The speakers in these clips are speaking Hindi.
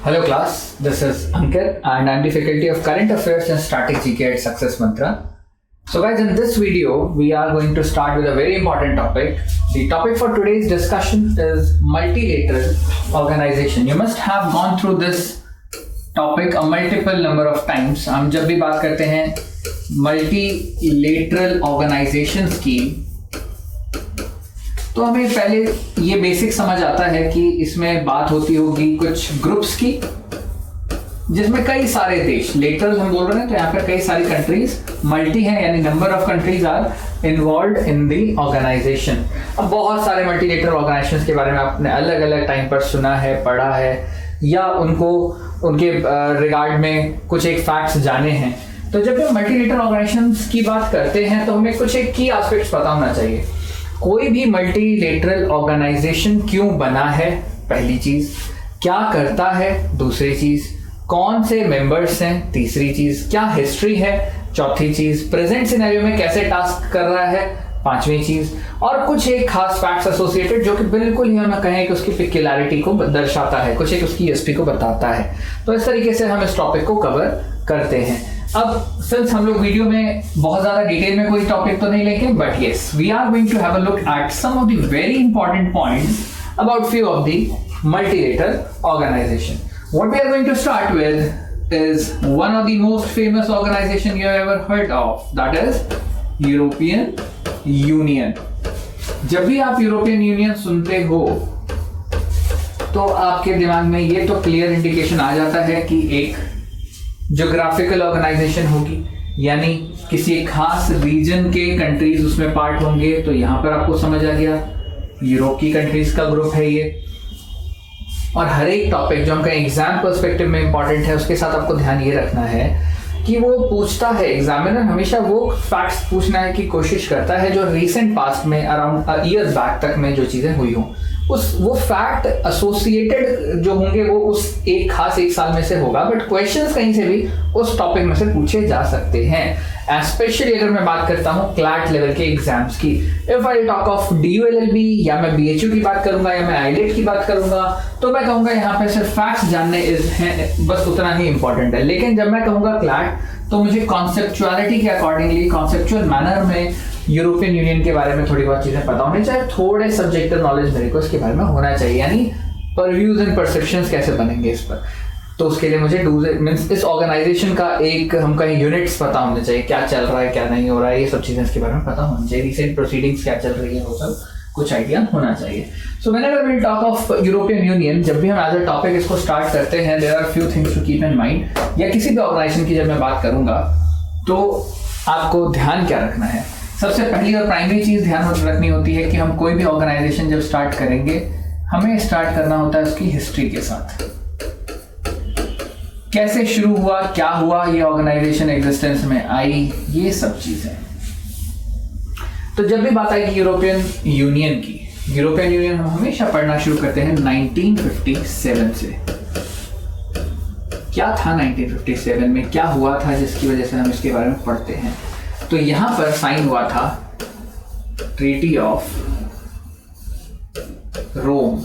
Hello class, this is Ankit and I'm the faculty of Current Affairs and Static GK at Success Mantra. So guys, in this video, we are going to start with a very important topic. The topic for today's discussion is multilateral organization. You must have gone through this topic a multiple number of times. हम जब भी बात करते हैं multilateral organizations की, तो हमें पहले ये बेसिक समझ आता है कि इसमें बात होती होगी कुछ ग्रुप्स की, जिसमें कई सारे देश, लेटरल हम बोल रहे हैं तो यहाँ पर कई सारी कंट्रीज, मल्टी है यानी number of countries are involved in the organisation. अब बहुत सारे मल्टीलेटरल ऑर्गेनाइजेशंस के बारे में आपने अलग अलग टाइम पर सुना है, पढ़ा है, या उनके रिगार्ड में कुछ एक फैक्ट्स जाने हैं. तो जब हम मल्टीलेटरल ऑर्गेनाइजेशंस की बात करते हैं तो हमें कुछ एक की एस्पेक्ट्स पता होना चाहिए. कोई भी मल्टीलेटरल ऑर्गेनाइजेशन क्यों बना है, पहली चीज. क्या करता है, दूसरी चीज. कौन से मेंबर्स हैं, तीसरी चीज. क्या हिस्ट्री है, चौथी चीज. प्रेजेंट सिनेरियो में कैसे टास्क कर रहा है, पांचवी चीज. और कुछ एक खास फैक्ट्स एसोसिएटेड जो कि बिल्कुल ही हम कहें कि उसकी पिक्युलैरिटी को दर्शाता है, कुछ एक उसकी यूएसपी को बताता है. तो इस तरीके से हम इस टॉपिक को कवर करते हैं. अब सिंस हम लोग वीडियो में बहुत ज्यादा डिटेल में कोई टॉपिक तो नहीं लेंगे, but yes we are going to have a look at some of the very important points about few of the multilateral organisation. What we are going to start with is one of the most famous organization you have ever heard of, that is European Union. जब भी आप यूरोपियन यूनियन सुनते हो तो आपके दिमाग में ये तो क्लियर इंडिकेशन आ जाता है कि एक ज्योग्राफिकल ऑर्गेनाइजेशन होगी, यानी किसी एक खास रीजन के कंट्रीज उसमें पार्ट होंगे. तो यहाँ पर आपको समझ आ गया यूरोप की कंट्रीज का ग्रुप है ये. और हर एक टॉपिक जो हमका एग्जाम पर्सपेक्टिव में इंपॉर्टेंट है, उसके साथ आपको ध्यान ये रखना है कि वो पूछता है, एग्जामिनर हमेशा वो फैक्ट्स पूछना है की कोशिश करता है जो रीसेंट पास्ट में अराउंड ईयर बैक तक में जो चीजें हुई हों, वो फैक्ट एसोसिएटेड जो होंगे वो उस एक खास एक साल में से होगा, बट क्वेश्चंस कहीं से भी उस टॉपिक में से पूछे जा सकते हैं. स्पेशली अगर मैं बात करता हूँ क्लैट लेवल के एग्जाम्स की, if I talk of DULLB या मैं BHU की बात करूंगा या मैं IELTS की बात करूंगा, तो मैं कहूंगा यहाँ पे सिर्फ फैक्ट्स जानने बस उतना ही इंपॉर्टेंट है. लेकिन जब मैं कहूंगा क्लैट तो मुझे कॉन्सेप्चुअलिटी के अकॉर्डिंगली, कॉन्सेप्चुअल मैनर में यूरोपियन यूनियन के बारे में थोड़ी बहुत चीजें पता होनी चाहिए. थोड़े सब्जेक्टिव नॉलेज मेरे को इसके बारे में होना चाहिए, यानी परव्यूज एंड परसेप्शंस कैसे बनेंगे इस पर. तो उसके लिए मुझे मींस इस ऑर्गेनाइजेशन का एक हम कहीं यूनिट्स पता होने चाहिए, क्या चल रहा है क्या नहीं हो रहा है, ये सब चीजें इसके बारे में पता होनी चाहिए. रिसेंट प्रोसीडिंग्स क्या चल रही है वो सब कुछ आइडिया होना चाहिए. So whenever we talk of European Union, जब भी हम एज अ टॉपिक इसको स्टार्ट करते हैं, there are few things to keep in mind. या किसी भी ऑर्गेनाइजेशन की जब मैं बात करूंगा तो आपको ध्यान क्या रखना है. सबसे पहली और प्राइमरी चीज ध्यान रखनी होती है कि हम कोई भी ऑर्गेनाइजेशन जब स्टार्ट करेंगे, हमें स्टार्ट करना होता है उसकी हिस्ट्री के साथ. कैसे शुरू हुआ, क्या हुआ, ये ऑर्गेनाइजेशन एग्जिस्टेंस में आई, ये सब चीजें. तो जब भी बात आएगी यूरोपियन यूनियन की, यूरोपियन यूनियन हम हमेशा पढ़ना शुरू करते हैं 1957 से. क्या था 1957 में, क्या हुआ था जिसकी वजह से हम इसके बारे में पढ़ते हैं. तो यहां पर साइन हुआ था ट्रीटी ऑफ रोम.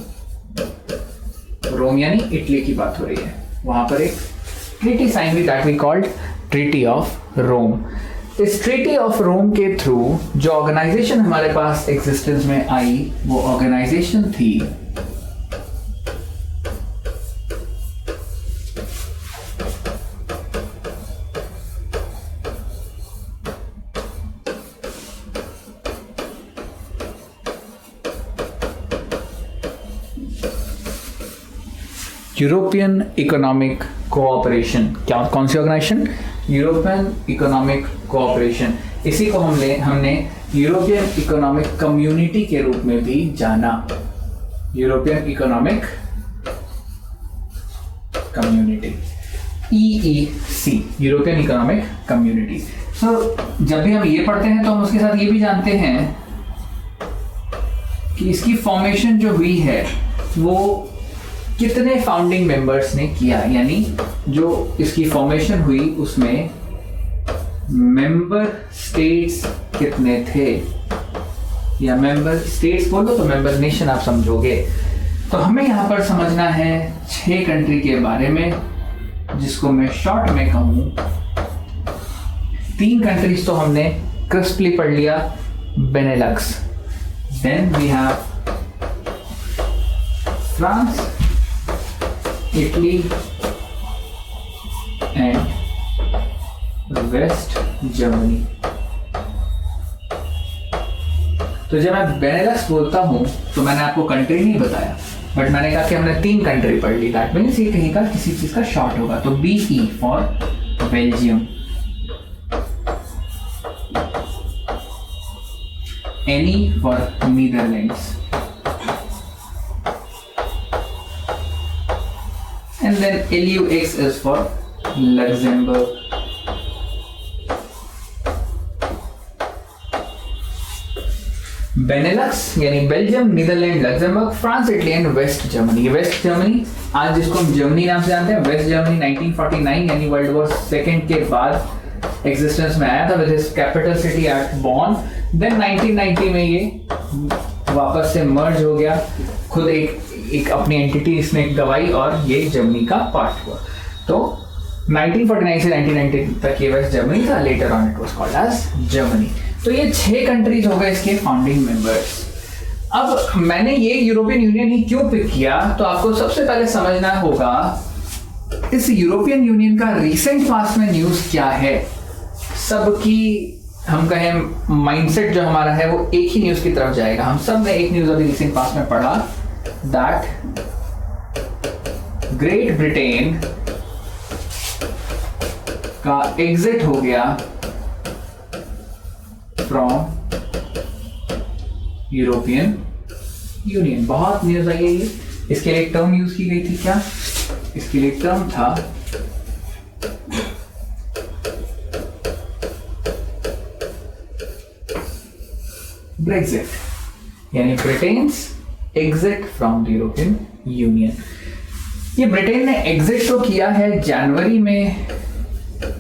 रोम यानी इटली की बात हो रही है. वहां पर एक ट्रीटी साइन हुई, that we called treaty of Rome. इस ट्रीटी ऑफ रोम के थ्रू जो ऑर्गेनाइजेशन हमारे पास एग्जिस्टेंस में आई, वो ऑर्गेनाइजेशन थी यूरोपियन इकोनॉमिक कोऑपरेशन. क्या, कौन सी ऑर्गेनाइजेशन? European economic cooperation. इसी को हमने यूरोपियन इकोनॉमिक कम्युनिटी के रूप में भी जाना. European economic community, EEC, European economic community. So जब भी हम ये पढ़ते हैं तो हम उसके साथ ये भी जानते हैं कि इसकी फॉर्मेशन जो हुई है वो कितने फाउंडिंग मेंबर्स ने किया, यानी जो इसकी फॉर्मेशन हुई उसमें मेंबर स्टेट्स कितने थे, या मेंबर स्टेट्स बोलो तो मेंबर नेशन आप समझोगे. तो हमें यहाँ पर समझना है 6 कंट्री के बारे में, जिसको मैं शॉर्ट में कहूँ 3 कंट्रीज तो हमने क्रिस्पली पढ़ लिया, Benelux, then we have France, Italy and West Germany. तो जब मैं बेनेलक्स बोलता हूं तो मैंने आपको कंट्री नहीं बताया, बट मैंने कहा कि हमने 3 कंट्री पढ़ ली, दैट मीन्स ये कहीं का किसी चीज का शॉर्ट होगा। तो BE for Belgium, NE for Netherlands, and then LUX is for Luxembourg. Benelux यानी Belgium, Netherland, Luxembourg, France, Italy and West Germany. West Germany आज जिसको हम जर्मनी नाम से जानते हैं, वेस्ट जर्मनी 1949 यानी वर्ल्ड वॉर सेकेंड के बाद एग्जिस्टेंस में आया था with his capital city at Bonn. Then 1990 में ये वापस से मर्ज हो गया, खुद एक अपनी एंटिटी इसने गवाई और ये जर्मनी का पार्ट हुआ। तो 1949 से 1990 तक ये वेस्ट जर्मनी था, later on it was called as Germany. तो ये 6 कंट्रीज हो गए इसके फाउंडिंग मेंबर्स। अब मैंने ये यूरोपियन यूनियन ही क्यों पिक किया, तो आपको सबसे पहले समझना होगा इस यूरोपियन यूनियन का रीसेंट पास्ट में न्यूज क्या है। सबकी हम कहें माइंडसेट जो हमारा है वो एक ही न्यूज की तरफ जाएगा। हम सब ने एक न्यूज अभी रिसेंट पास्ट में पढ़ा, दैट ग्रेट ब्रिटेन का एग्जिट हो गया फ्रॉम यूरोपियन यूनियन। बहुत न्यूज आई है ये। इसके लिए एक टर्म यूज की गई थी, क्या इसके लिए टर्म था ब्रेक्सिट, यानी Britain's exit from the European union. ये ब्रिटेन ने एग्जिट तो किया है जनवरी में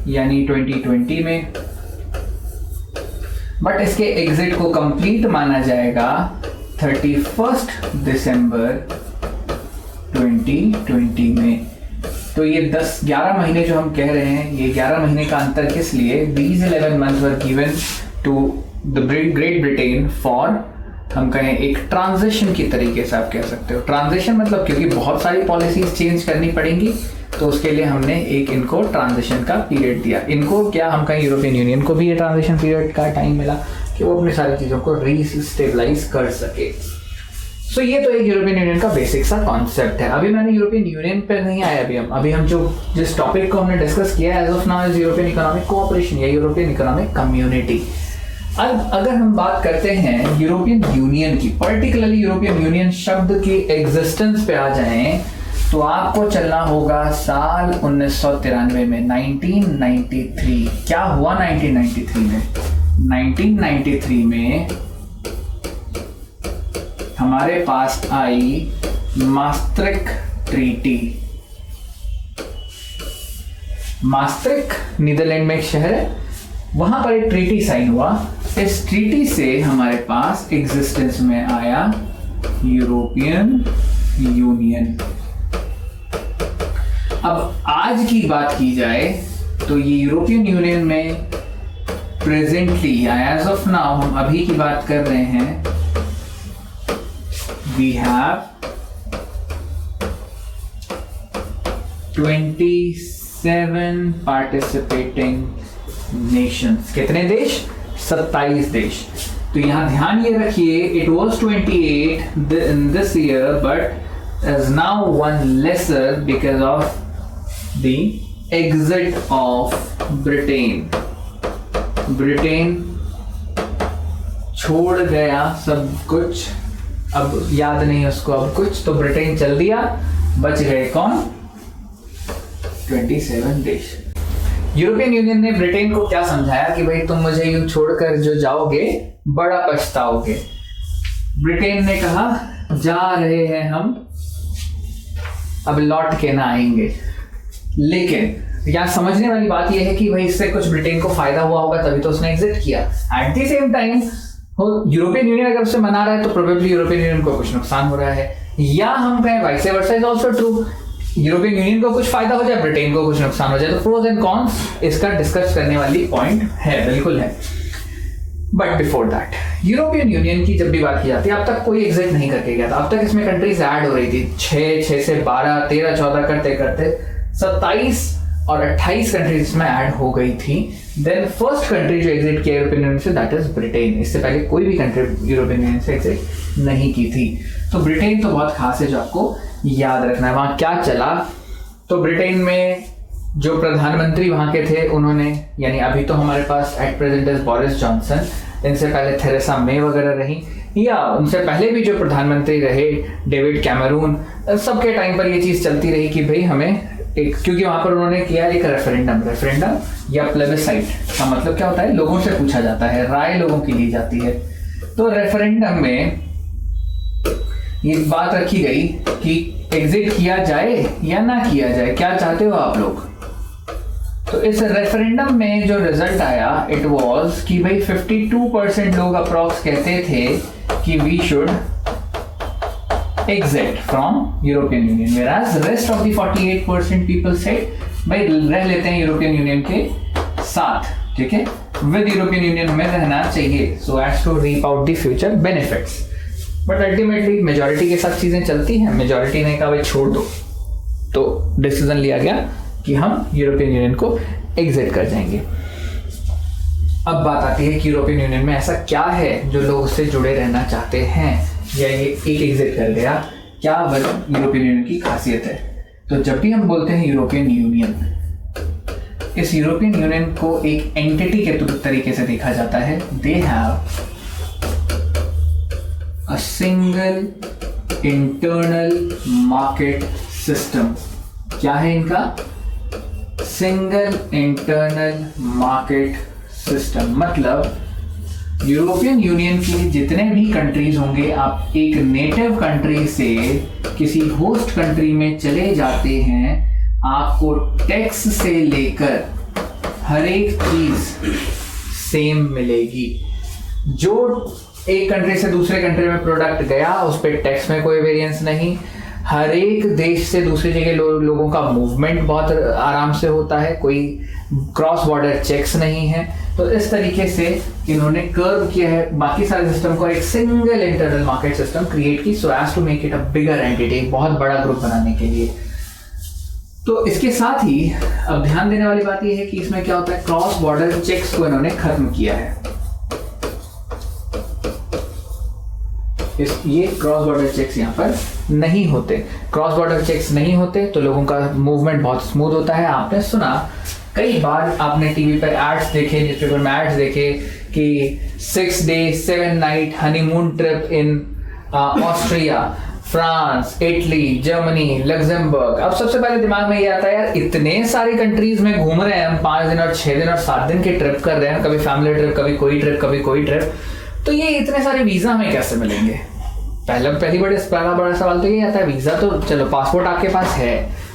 यानी 2020 में, बट इसके एग्जिट को कंप्लीट माना जाएगा 31 दिसंबर 2020 में। तो ये 11 महीने जो हम कह रहे हैं, ये 11 महीने का अंतर किस लिए? These 11 months were given to the Great Britain for, हम कहें एक ट्रांजिशन की तरीके से आप कह सकते हो। ट्रांजिशन मतलब क्योंकि बहुत सारी पॉलिसीज चेंज करनी पड़ेंगी, तो उसके लिए हमने एक इनको ट्रांजिशन का पीरियड दिया। इनको क्या, हम कहें यूरोपियन यूनियन को भी ये ट्रांजिशन पीरियड का टाइम मिला कि वो अपनी सारी चीज़ों को रीस्टेबलाइज कर सके। सो ये तो एक यूरोपियन यूनियन का बेसिक सा कॉन्सेप्ट है। अभी मैंने यूरोपियन यूनियन पे नहीं आया, अभी हम जो जिस टॉपिक को हमने डिस्कस किया as of now is European economic cooperation या यूरोपियन इकोनॉमिक कम्युनिटी। अब अगर हम बात करते हैं यूरोपियन यूनियन की, पर्टिकुलरली यूरोपियन यूनियन शब्द की एग्जिस्टेंस पे आ जाएं, तो आपको चलना होगा साल 1993 में, 1993। क्या हुआ 1993 में? 1993 में हमारे पास आई मास्ट्रिक्ट ट्रीटी। मास्ट्रिक्ट नीदरलैंड में एक शहर है, वहां पर एक ट्रीटी साइन हुआ। इस ट्रीटी से हमारे पास एग्जिस्टेंस में आया यूरोपियन यूनियन। अब आज की बात की जाए तो ये यूरोपियन यूनियन में प्रेजेंटली एज ऑफ नाउ, हम अभी की बात कर रहे हैं, वी हैव 27 पार्टिसिपेटिंग नेशंस। कितने देश? 27 देश। तो यहां ध्यान ये रखिए, it was 28 in this year but is now one lesser because of the exit of Britain. Britain छोड़ गया सब कुछ, अब याद नहीं उसको अब कुछ, तो ब्रिटेन चल दिया, बच गए कौन? 27 देश। यूरोपियन यूनियन ने ब्रिटेन को क्या समझाया कि भाई तुम मुझे यूं छोड़कर जो जाओगे बड़ा पछताओगे। ब्रिटेन ने कहा जा रहे हैं हम, अब लौट के ना आएंगे। लेकिन यहाँ समझने वाली बात यह है कि भाई इससे कुछ ब्रिटेन को फायदा हुआ होगा, तभी तो उसने एग्जिट किया। At the same time European union अगर उससे मना रहा है तो प्रोबेबली यूरोपियन यूनियन को कुछ नुकसान हो रहा है। या हम कहें vice versa is also true, European union को कुछ फायदा हो जाए, ब्रिटेन को कुछ नुकसान हो जाए। तो प्रोज एंड कॉन्स इसका डिस्कस करने वाली पॉइंट है, बिल्कुल है। But before that, European Union की जब भी बात की जाती है, अब तक कोई एग्जिट नहीं करके गया था। अब तक इसमें कंट्रीज ऐड हो रही थी, 6 से 12, 13, 14 करते करते 27 और 28 कंट्रीज इसमें ऐड हो गई थी। देन फर्स्ट कंट्री जो एग्जिट किया यूरोपियन यूनियन से, दैट इज ब्रिटेन। इससे पहले कोई भी कंट्री यूरोपियन यूनियन से एग्जिट नहीं की थी। तो ब्रिटेन तो बहुत खास है जो आपको याद रखना है। वहां क्या चला, तो ब्रिटेन में जो प्रधानमंत्री वहां के थे उन्होंने, यानी अभी तो हमारे पास at present is Boris Johnson, इनसे पहले थेरेसा मे वगैरह रही, या उनसे पहले भी जो प्रधानमंत्री रहे डेविड कैमरून, सबके टाइम पर ये चीज चलती रही कि भाई हमें एक, क्योंकि वहां पर उन्होंने किया एक रेफरेंडम या प्लेबिसाइट का मतलब क्या होता है, लोगों से पूछा जाता है, राय लोगों की ली जाती है। तो रेफरेंडम में ये बात रखी गई कि एग्जिट किया जाए या ना किया जाए, क्या चाहते हो आप लोग। तो इस रेफरेंडम में जो रिजल्ट आया, इट वाज कि भाई 52% लोग अप्रॉक्स कहते थे कि we should exit from European Union, whereas rest of the 48% people said भाई रह लेते हैं यूरोपियन यूनियन के साथ, ठीक है, विद यूरोपियन यूनियन हमें रहना चाहिए, so as to reap out the future benefits। But ultimately majority के साथ चीजें चलती हैं, मेजॉरिटी ने कहा भाई छोड़ दो, तो डिसीजन लिया गया कि हम यूरोपियन यूनियन को एग्जिट कर जाएंगे। अब बात आती है कि यूरोपियन यूनियन में ऐसा क्या है जो लोग उससे जुड़े रहना चाहते हैं, या ये एक एग्जिट कर गया, क्या यूरोपियन यूनियन की खासियत है। तो जब भी हम बोलते हैं यूरोपियन यूनियन, इस यूरोपियन यूनियन को एक एंटिटी के तरीके से देखा जाता है। They have a single internal market system. क्या है इनका? Single internal market system. मतलब यूरोपियन यूनियन के जितने भी कंट्रीज होंगे, आप एक नेटिव कंट्री से किसी होस्ट कंट्री में चले जाते हैं, आपको टैक्स से लेकर हर एक चीज सेम मिलेगी। जो एक कंट्री से दूसरे कंट्री में प्रोडक्ट गया, उस पर टैक्स में कोई वेरिएंस नहीं। हर एक देश से दूसरी जगह लोगों का मूवमेंट बहुत आराम से होता है, कोई क्रॉस बॉर्डर चेक्स नहीं है। तो इस तरीके से इन्होंने कर्व किया है बाकी सारे सिस्टम को, एक single internal market system create की, so as to make it a bigger entity, बहुत बड़ा ग्रुप बनाने के लिए। तो इसके साथ ही अब ध्यान देने वाली बात यह है कि इसमें क्या होता है, क्रॉस बॉर्डर चेक्स को इन्होंने खत्म किया है। ये क्रॉस बॉर्डर चेक्स यहाँ पर नहीं होते। क्रॉस बॉर्डर चेक्स नहीं होते तो लोगों का मूवमेंट बहुत स्मूथ होता है। आपने सुना कई बार, आपने टीवी पर एड्स देखे, न्यूज़पेपर में एड्स देखे कि 6 डे 7 नाइट हनीमून ट्रिप इन Austria, France, Italy, Germany, Luxembourg. अब सबसे पहले दिमाग में ये आता है, यार इतने सारी कंट्रीज में घूम रहे हैं हम, 5 दिन और 6 दिन और 7 दिन के ट्रिप कर रहे हैं, कभी फैमिली ट्रिप, कभी कोई ट्रिप, कभी कोई ट्रिप, तो ये इतने सारे वीजा हमें कैसे मिलेंगे। पहला बड़ा सवाल तो ये आता है, वीजा तो चलो पासपोर्ट आपके पास है,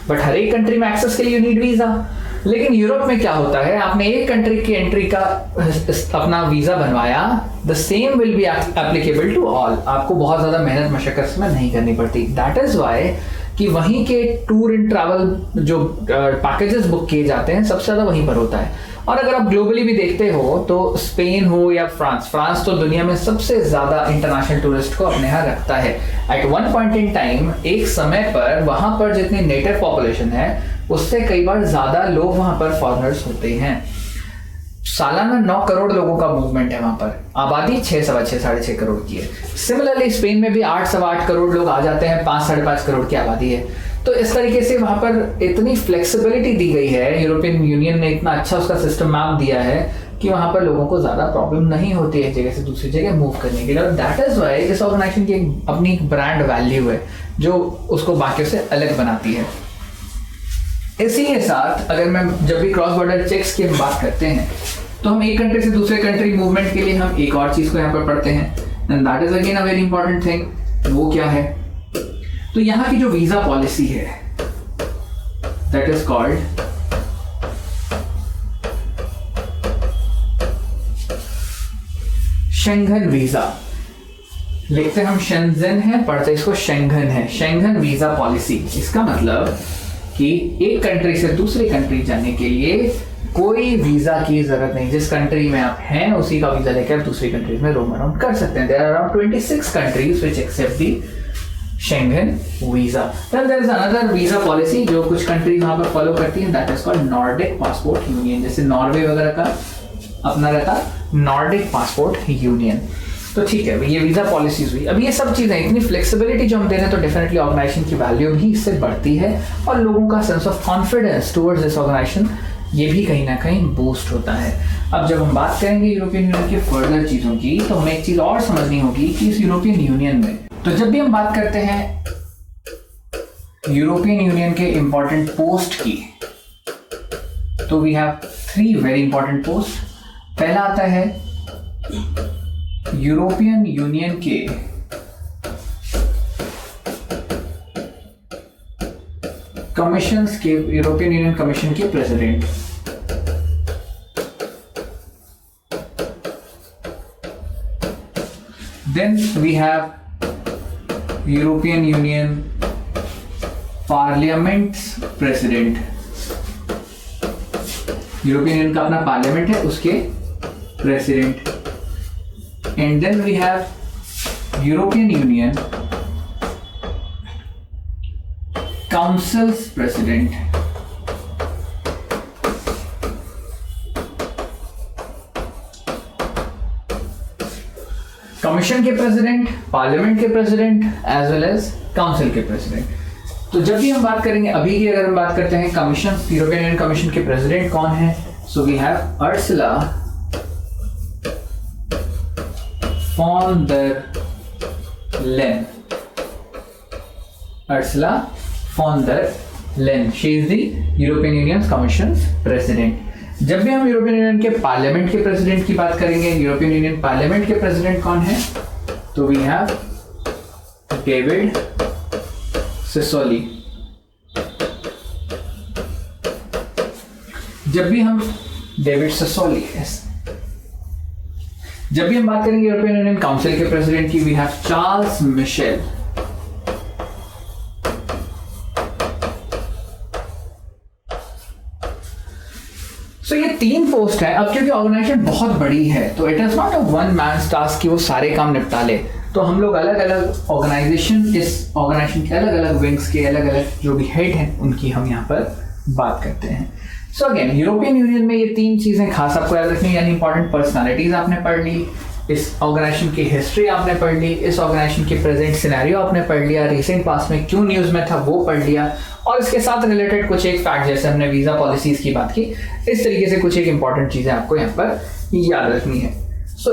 बट हर एक कंट्री में एक्सेस के लिए यू नीड वीजा। लेकिन यूरोप में क्या होता है, आपने एक कंट्री की एंट्री का अपना वीजा बनवाया, the same will be applicable to all. आपको बहुत ज्यादा मेहनत मशक्कत इसमें नहीं करनी पड़ती। दैट इज वाई कि वहीं के टूर एंड ट्रैवल जो पैकेजेस बुक किए जाते हैं, सबसे ज्यादा वहीं पर होता है। और अगर आप ग्लोबली भी देखते हो तो स्पेन हो या फ्रांस तो दुनिया में सबसे ज्यादा इंटरनेशनल टूरिस्ट को अपने यहाँ रखता है। At one point in time, एक समय पर वहां पर जितनी नेटिव पॉपुलेशन है उससे कई बार ज्यादा लोग वहां पर फॉरेनर्स होते हैं। सालाना 9 करोड़ लोगों का मूवमेंट है वहां पर, आबादी 6, सवा 6, 6.5 करोड़ की है। सिमिलरली स्पेन में भी 8, सवा 8 करोड़ लोग आ जाते हैं, 5, 5.5 करोड़ की आबादी है। तो इस तरीके से वहां पर इतनी फ्लेक्सिबिलिटी दी गई है, यूरोपियन यूनियन ने इतना अच्छा उसका सिस्टम मैप दिया है कि वहां पर लोगों को ज्यादा प्रॉब्लम नहीं होती है एक जगह से दूसरी जगह मूव करने के लिए। और दैट इज वाई इस ऑर्गेनाइजेशन की अपनी ब्रांड वैल्यू है जो उसको बाकियों से अलग बनाती है। इसी के साथ अगर मैं जब भी क्रॉस बॉर्डर चेक्स की बात करते हैं तो हम एक कंट्री से दूसरे कंट्री मूवमेंट के लिए हम एक और चीज को यहाँ पर पढ़ते हैं, and that is again a very important thing. वो क्या है, तो यहाँ की जो वीजा पॉलिसी है, that is called Schengen visa. लिखते हम शेंजेन है, पढ़ते इसको शेंगन है। शेंगन वीजा पॉलिसी, इसका मतलब कि एक कंट्री से दूसरी कंट्री जाने के लिए कोई वीजा की जरूरत नहीं। जिस कंट्री में आप हैं उसी का वीजा लेकर आप दूसरी कंट्रीज में रोम अराउंड कर सकते हैं। There are around 26 countries which accept the Schengen visa. Then there is another visa policy जो कुछ कंट्रीज वहां पर फॉलो करती हैं, that is called Nordic passport union. जैसे नॉर्वे वगैरह का अपना रहता नॉर्डिक पासपोर्ट यूनियन। तो ठीक है, ये वीजा पॉलिसीज हुई। अब ये सब चीजें, इतनी फ्लेक्सिबिलिटी जो हम दे रहे हैं, तो डेफिनेटली ऑर्गेनाइजेशन की वैल्यू भी इससे बढ़ती है और लोगों का sense of confidence towards this organisation ये भी कहीं ना कहीं बूस्ट होता है। अब जब हम बात करेंगे यूरोपियन यूनियन के फर्दर चीजों की, तो हमें एक चीज और समझनी होगी कि इस यूरोपियन यूनियन में, तो जब भी हम बात करते हैं यूरोपियन यूनियन के इंपॉर्टेंट पोस्ट की, तो we have 3 very important post. पहला आता है यूरोपियन यूनियन के कमीशंस के, यूरोपियन यूनियन कमीशन के president. Then we have European Union parliament's president. European Union का अपना पार्लियामेंट है, उसके president. And then we have European Union Council's President. Commission के प्रेसिडेंट, पार्लियामेंट के president, as well as council के प्रेसिडेंट। तो जब भी हम बात करेंगे, अभी की अगर हम बात करते हैं कमीशन, यूरोपियन यूनियन कमीशन के प्रेसिडेंट कौन है, so we have Ursula von der Leyen. Ursula von der Leyen. She is the European Union's Commission's President. जब भी हम यूरोपियन यूनियन के पार्लियामेंट के प्रेसिडेंट की बात करेंगे, यूरोपियन यूनियन पार्लियामेंट के प्रेसिडेंट कौन है, तो वी हैव डेविड ससोली। जब भी हम डेविड ससोली, जब भी हम बात करेंगे यूरोपियन यूनियन काउंसिल के प्रेसिडेंट की, वी हैव चार्ल्स मिशेल। सो ये 3 पोस्ट है। अब क्योंकि ऑर्गेनाइजेशन बहुत बड़ी है, तो it is not a one man task कि वो सारे काम निपटा ले। तो हम लोग अलग अलग ऑर्गेनाइजेशन, इस ऑर्गेनाइजेशन के अलग अलग विंग्स के अलग अलग जो भी हेड हैं, उनकी हम यहाँ पर बात करते हैं। सो अगेन, यूरोपियन यूनियन में ये 3 चीजें खास आपको याद रखनी, यानी इंपॉर्टेंट पर्सनालिटीज आपने पढ़ ली, इस ऑर्गेनाइजेशन की हिस्ट्री आपने पढ़ ली, इस ऑर्गेनाइजेशन के प्रेजेंट सिनेरियो आपने पढ़ लिया, रिसेंट पास्ट में क्यों न्यूज में था वो पढ़ लिया, और इसके साथ रिलेटेड कुछ एक फैक्ट, जैसे हमने वीजा पॉलिसीज की बात की, इस तरीके से कुछ एक इंपॉर्टेंट चीजें आपको यहाँ पर याद रखनी है। सो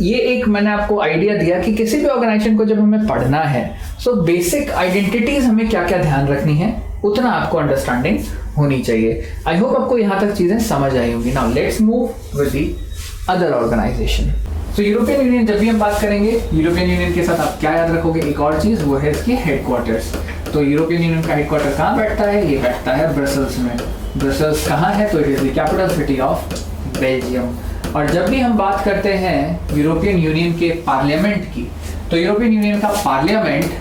ये एक मैंने आपको आइडिया दिया कि किसी भी ऑर्गेनाइजेशन को जब हमें पढ़ना है, सो बेसिक आइडेंटिटीज हमें क्या क्या ध्यान रखनी है, उतना आपको अंडरस्टैंडिंग होनी चाहिए। आई होप आपको यहाँ तक चीजें समझ आई होंगी। Now let's move with the other organisation. So European Union, जब भी हम बात करेंगे यूरोपियन यूनियन के साथ आप क्या याद रखोगे, एक और चीज, वो है इसके हेडक्वार्टर्स। तो यूरोपियन यूनियन का हेडक्वार्टर कहाँ बैठता है, ये बैठता है ब्रसल्स में। ब्रसल्स कहाँ है, तो it is the capital city of Belgium. और जब भी हम बात करते हैं यूरोपियन यूनियन के पार्लियामेंट की, तो यूरोपियन यूनियन का पार्लियामेंट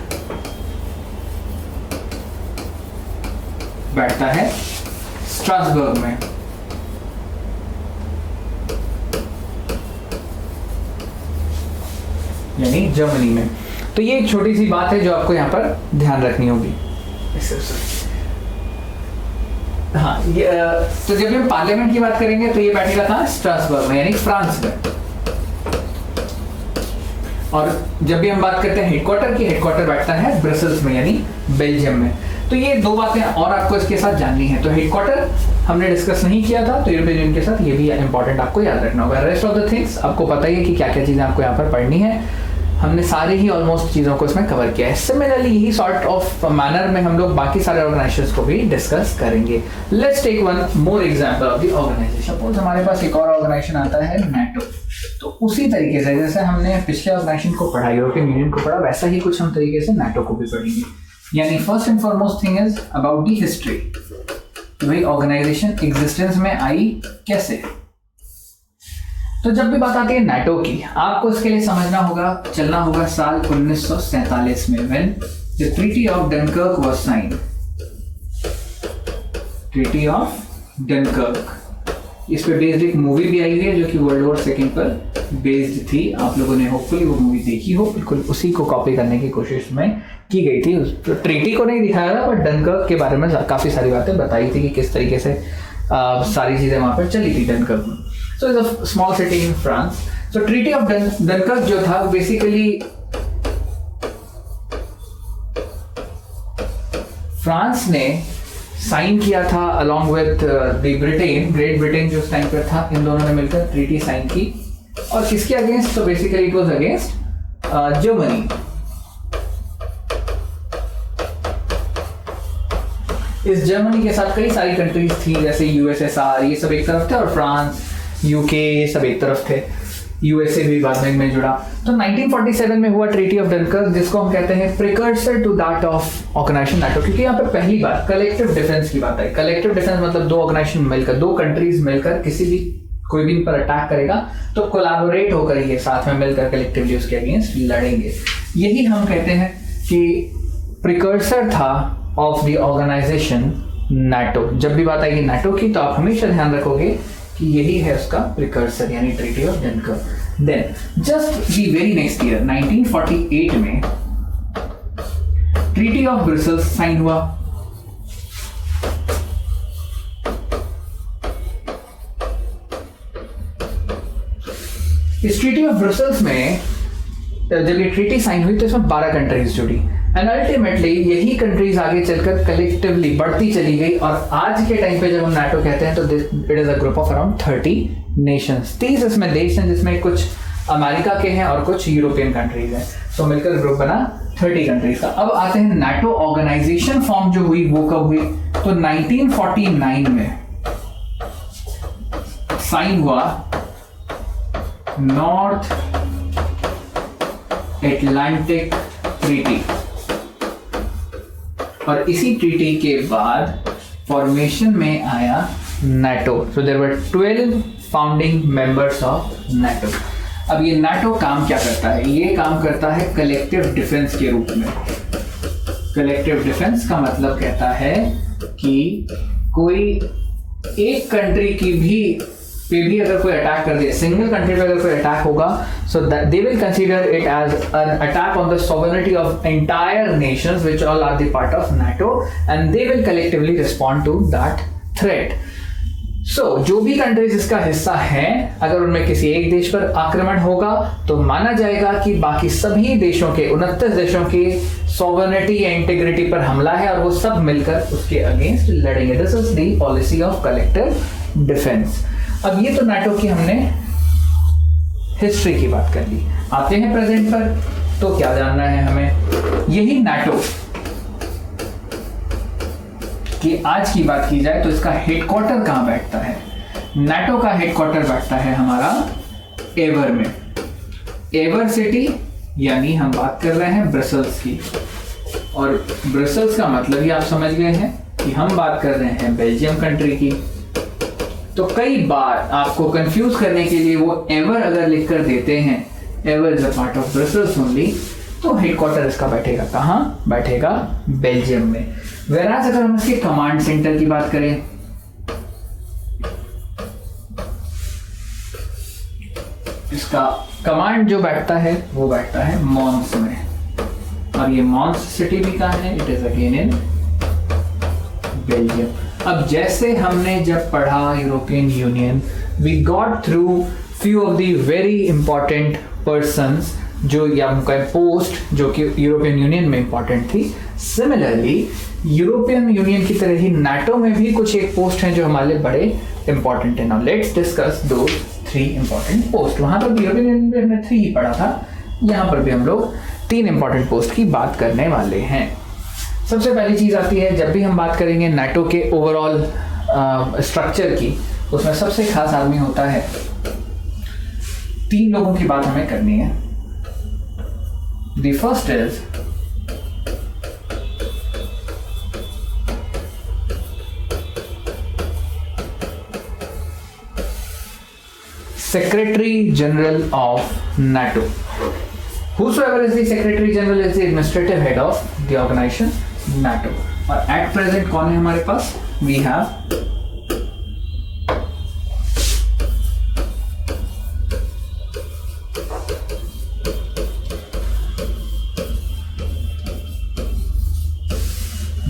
बैठता है स्ट्रासबर्ग में। यानी जर्मनी में। तो ये एक छोटी सी बात है जो आपको यहाँ पर ध्यान रखनी होगी। हाँ, ये तो जब हम पार्लियामेंट की बात करेंगे तो ये बैठेगा कहाँ, स्ट्रासबर्ग में, यानी फ्रांस में। और जब भी हम बात करते हैं हेडक्वार्टर की, हेडक्वार्टर बैठता है ब्रसल्स में, यानी बेल्जियम में। तो ये 2 बातें और आपको इसके साथ जाननी है। तो हेडक्वार्टर हमने डिस्कस नहीं किया था, तो यूरोपियन यूनियन के साथ ये भी इंपॉर्टेंट आपको याद रखना होगा। रेस्ट ऑफ द थिंग्स आपको पता ही है कि क्या क्या चीजें आपको यहाँ पर पढ़नी है। हमने सारे ही ऑलमोस्ट चीजों को इसमें कवर किया है। सिमिलरली यही सॉर्ट ऑफ मैनर में हम लोग बाकी सारे ऑर्गेनाइजेशंस को भी डिस्कस करेंगे। Let's take one more example of the organisation. Suppose हमारे पास एक और ऑर्गेनाइजेशन आता है नाटो। तो उसी तरीके से जैसे हमने पिछले ऑर्गेनाइजेशन को पढ़ा, यूरोपियन यूनियन को पढ़ा, वैसा ही कुछ हम तरीके से नाटो को भी पढ़ेंगे। यानी first and foremost thing is about the history, वही ऑर्गेनाइजेशन एग्जिस्टेंस में आई कैसे। तो जब भी बात आती है नाटो की, आपको इसके लिए समझना होगा, चलना होगा साल 1947 में, when the treaty of Dunkirk was signed. Treaty of Dunkirk, इस पे बेस्ड एक मूवी भी आई है जो कि वर्ल्ड वॉर सेकेंड पर बेस्ड थी। आप लोगों ने होपफुली वो मूवी देखी हो, बिल्कुल उसी को कॉपी करने की कोशिश में की गई थी। तो ट्रीटी को नहीं दिखाया था, बट डनकर्क के बारे में काफ़ी सारी बातें बताई थी कि किस तरीके से सारी चीज़ें वहाँ पर चली थी डनकर्क में। So it's a small city in France. So treaty of Dunkirk जो था बेसिकली फ्रांस ने साइन किया था along with Britain, great Britain जो उस टाइम पर था, इन दोनों ने मिलकर ट्रीटी साइन की। और किसके अगेंस्ट? तो basically it was against Germany. इस जर्मनी के साथ कई सारी कंट्रीज थी, जैसे यूएसएसआर, ये सब एक तरफ थे, और फ्रांस, यूके, ये सब एक तरफ थे। यूएसए भी बाद में जुड़ा। तो 1947 में हुआ ट्रीटी ऑफ डनकर्क, जिसको हम कहते हैं precursor to that of organisation NATO, क्योंकि यहाँ पे पहली बार कलेक्टिव डिफेंस की बात आई। कलेक्टिव डिफेंस मतलब दो ऑर्गेनाइजेशन मिलकर, दो कंट्रीज मिलकर किसी भी कोई भी इन पर अटैक करेगा तो कोलैबोरेट होकर ये साथ में मिलकर कलेक्टिवली उसके अगेंस्ट लड़ेंगे। यही हम कहते हैं कि प्रिकर्सर था ऑफ द ऑर्गेनाइजेशन नाटो। जब भी बात आएगी नाटो की तो आप हमेशा ध्यान रखोगे कि यही है उसका प्रिकर्सर, यानी treaty of Dunkirk. Then just the very next year 1948 में ट्रीटी ऑफ ब्रसेल्स साइन हुआ। इस ट्रीटी ऑफ ब्रसेल्स में जब ये ट्रीटी साइन हुई तो इसमें 12 कंट्रीज जुड़ी, एंड अल्टीमेटली यही कंट्रीज आगे चलकर कलेक्टिवली बढ़ती चली गई। और आज के टाइम पे जब हम नाटो कहते हैं तो it is a group of around 30 Nations. 30 इसमें देश हैं, जिसमें कुछ अमेरिका के हैं और कुछ यूरोपियन कंट्रीज हैं। सो मिलकर ग्रुप बना 30 कंट्रीज का। अब आते हैं नाटो ऑर्गेनाइजेशन फॉर्म जो हुई वो कब हुई? तो 1949 में साइन हुआ नॉर्थ एटलांटिक ट्रीटी, और इसी ट्रीटी के बाद फॉर्मेशन में आया NATO. So there were 12 founding members of NATO. अब ये नाटो काम क्या करता है? ये काम करता है कलेक्टिव डिफेंस के रूप में। कलेक्टिव डिफेंस का मतलब कहता है कि कोई एक कंट्री की पे भी अगर कोई अटैक कर दे, सिंगल कंट्री पे अगर कोई अटैक होगा, so they will consider it as an attack on the sovereignty of entire nations which all are the part of NATO, and they will collectively respond to that threat. So जो भी कंट्रीज इसका हिस्सा हैं, अगर उनमें किसी एक देश पर आक्रमण होगा तो माना जाएगा कि बाकी सभी देशों के 29 देशों की सॉवरेनिटी या इंटीग्रिटी पर हमला है, और वो सब मिलकर उसके अगेंस्ट लड़ेंगे। This is the policy of collective defence. अब ये तो नाटो की हमने हिस्ट्री की बात कर ली। आते हैं प्रेजेंट पर, तो क्या जानना है हमें? यही नाटो कि आज की बात की जाए तो इसका हेडक्वार्टर कहां बैठता है? नाटो का हेडक्वार्टर बैठता है हमारा एवर में। एवर सिटी, यानी हम बात कर रहे हैं ब्रसेल्स की, और ब्रसेल्स का मतलब ही आप समझ गए हैं कि हम बात कर रहे हैं बेल्जियम कंट्री की। तो कई बार आपको कंफ्यूज करने के लिए वो एवर अगर लिखकर देते हैं, ever is a part of Brussels only, तो हेडक्वार्टर इसका बैठेगा कहाँ? बैठेगा बेल्जियम में। वेराज अगर हम इसके कमांड सेंटर की बात करें, इसका कमांड जो बैठता है वो बैठता है मॉन्स में, और ये मॉन्स सिटी भी कहाँ है? It is again in Belgium. अब जैसे हमने जब पढ़ा European Union, we got through few of the very important persons जो या उनका पोस्ट जो कि यूरोपियन यूनियन में इंपॉर्टेंट थी। सिमिलरली यूरोपियन यूनियन की तरह ही नाटो में भी कुछ एक पोस्ट हैं जो हमारे लिए बड़े इंपॉर्टेंट है। नाउ लेट्स डिस्कस दो 3 इंपॉर्टेंट पोस्ट। वहां पर भी यूरोपियन यूनियन में हमने 3 ही पढ़ा था, यहाँ पर भी हम लोग 3 इंपॉर्टेंट पोस्ट की बात करने वाले हैं। सबसे पहली चीज आती है, जब भी हम बात करेंगे नाटो के ओवरऑल स्ट्रक्चर की, उसमें सबसे खास आदमी होता है, 3 लोगों की बात हमें करनी है। The first is Secretary General of NATO. Whosoever is the Secretary General is the administrative head of the organization NATO. और at present कौन है हमारे पास? We have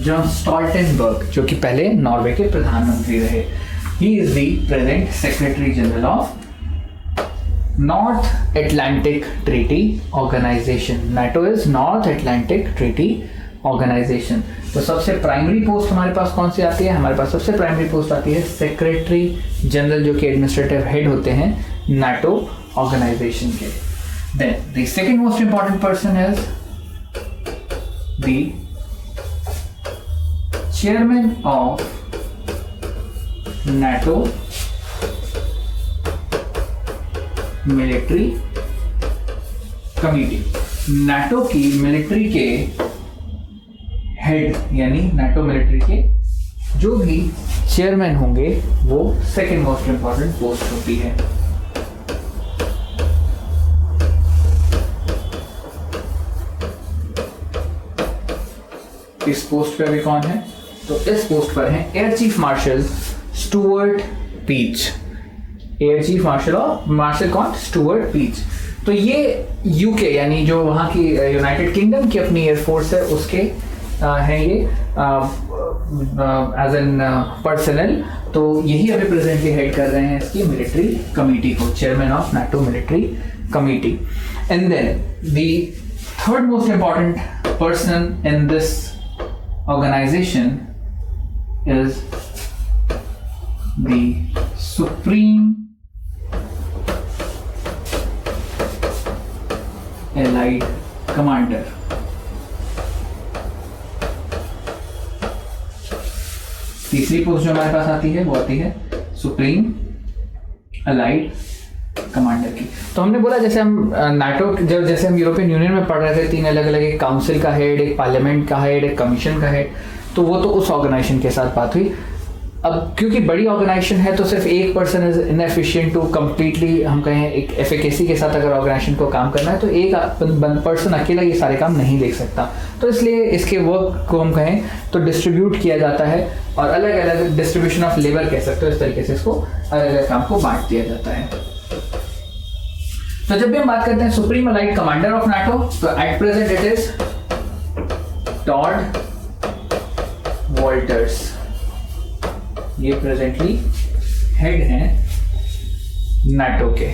जॉन स्टोल्टेनबर्ग, जो कि पहले नॉर्वे के प्रधानमंत्री रहे. He is the present secretary general of North Atlantic treaty organisation. NATO is North Atlantic treaty organisation. तो सबसे प्राइमरी पोस्ट हमारे पास कौन सी आती है? हमारे पास सबसे प्राइमरी पोस्ट आती है सेक्रेटरी जनरल, जो कि एडमिनिस्ट्रेटिव हेड होते हैं नाटो ऑर्गेनाइजेशन के. Then the second most important person is the chairman of NATO military committee. NATO की मिलिट्री के हेड यानी नाटो मिलिट्री के जो भी चेयरमैन होंगे वो सेकंड मोस्ट इंपॉर्टेंट पोस्ट होती है. इस पोस्ट पे भी कौन है? तो इस पोस्ट पर है air chief marshal Stuart Peach. Air chief marshal और मार्शल कौन? Stuart Peach. तो ये यूके यानी जो वहाँ की यूनाइटेड किंगडम की अपनी एयरफोर्स है उसके हैं ये एज एन पर्सनल. तो यही अभी प्रेजेंटली हेड कर रहे हैं इसकी मिलिट्री कमिटी को, chairman of NATO military committee. And then the third most important person in this organization is the Supreme Allied Commander. तीसरी पोस्ट जो हमारे पास आती है वो आती है सुप्रीम अलाइड कमांडर की. तो हमने बोला जैसे हम नाटो जैसे हम यूरोपियन यूनियन में पढ़ रहे थे, तीन अलग अलग, एक काउंसिल का हेड, एक पार्लियामेंट का हेड, एक कमीशन का हेड. तो वो तो उस ऑर्गेनाइजेशन के साथ बात हुई. अब क्योंकि बड़ी ऑर्गेनाइजेशन है तो सिर्फ एक person is inefficient to completely हम कहें एक एफिकेसी के साथ अगर ऑर्गेनाइजेशन को काम करना है तो एक पर्सन अकेला ये सारे काम नहीं देख सकता. तो इसलिए इसके वर्क को हम कहें तो डिस्ट्रीब्यूट किया जाता है और अलग अलग डिस्ट्रीब्यूशन ऑफ लेबर कह सकते हो, इस तरीके से इसको अलग अलग काम को बांट दिया जाता है. तो जब भी हम बात करते हैं supreme allied commander of NATO, तो at present it is Todd Walters. ये प्रेजेंटली हेड हैं नाटो के,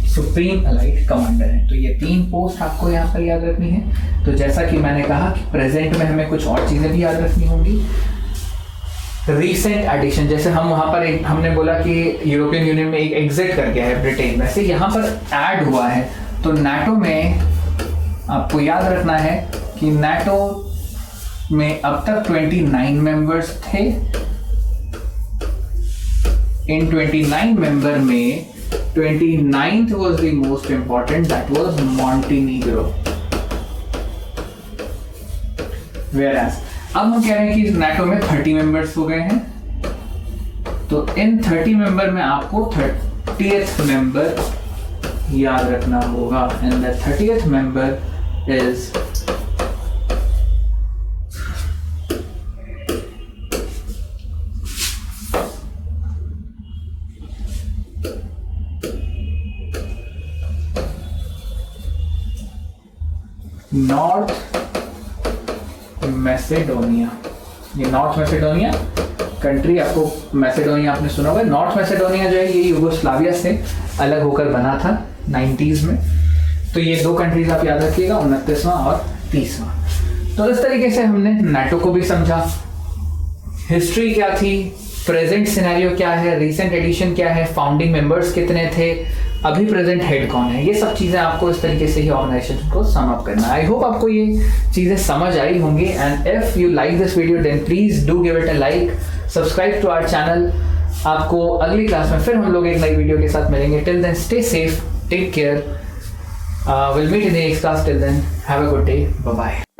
सुप्रीम अलाइड कमांडर हैं. तो ये तीन पोस्ट आपको यहाँ पर याद रखनी है. तो जैसा कि मैंने कहा कि प्रेजेंट में हमें कुछ और चीजें भी याद रखनी होंगी. रीसेंट एडिशन, जैसे हम वहां पर हमने बोला कि यूरोपियन यूनियन में एक एग्जिट कर गया है ब्रिटेन, वैसे यहाँ पर ऐड हुआ है. तो नाटो में आपको याद रखना है कि नाटो में अब तक 29 मेंबर्स थे. इन 29 मेंबर में 29th was the most important, that was Montenegro. Whereas अब हम कह रहे हैं कि नाटो में 30 मेंबर्स हो गए हैं. तो इन 30 मेंबर में आपको 30th मेंबर याद रखना होगा. And the 30th member is North Macedonia. ये नॉर्थ मैसेडोनिया कंट्री, आपको मैसेडोनिया आपने सुना होगा. नॉर्थ मैसेडोनिया जो है ये यूगोस्लाविया से अलग होकर बना था 90s में. तो ये दो कंट्रीज आप याद रखिएगा, 29वां और 30वां. तो इस तरीके से हमने नाटो को भी समझा, हिस्ट्री क्या थी, प्रेजेंट सिनेरियो क्या है, रीसेंट एडिशन क्या है, फाउंडिंग मेंबर्स कितने थे, अभी प्रेजेंट हेड कौन है. ये सब चीजें आपको इस तरीके से ही ऑर्गेनाइजेशन को सम अप करना है. आई होप आपको ये चीजें समझ आई होंगी. And if you like this video then please do give it a like, subscribe to our channel. आपको अगली क्लास में फिर हम लोग एक नई वीडियो के साथ मिलेंगे. Till then stay safe, take care, will meet in the next class. Till then have a good day, bye bye.